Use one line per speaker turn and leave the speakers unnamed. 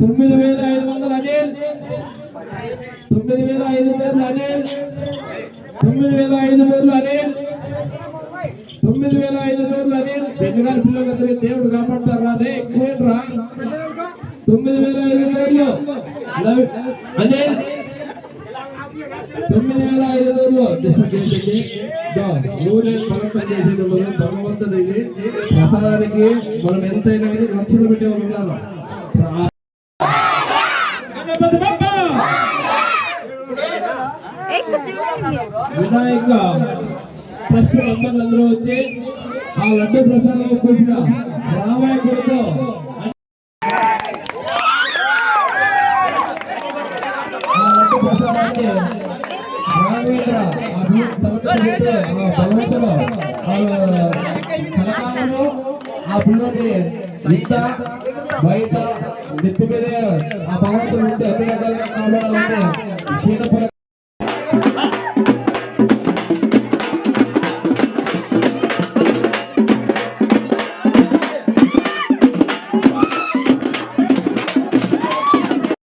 9500 అనిల్ 9500 అనిల్ 9500 అనిల్ 9500 అనిల్ బెంగాల్ పిల్లలందరికీ దేవుడు కాపాడుతారా రే ఎక్కువేట్రా 9500 అనిల్ 9500 ఊరే పలకం చేసేది మనం భగవంతుడికి ప్రసాదానికి మనం ఎంతైనా కానీ లక్షలు పెట్టే వాళ్ళు ఉండాలి. వినాయక ట్రస్ట్ అందరూ వచ్చి ఆ లడ్డు ప్రసాదం కూర్చున్న రామాయ గుడితో ఆ లడ్డు ప్రసాదాన్ని రాఘవేంద్ర భగవంతుడు కలకాలంలో ఆ పిల్లకి ఇంత బయట నెత్తి మీద ఆ భగవంతుడు ఉంటే అన్ని రకాలుగా కావాలంటే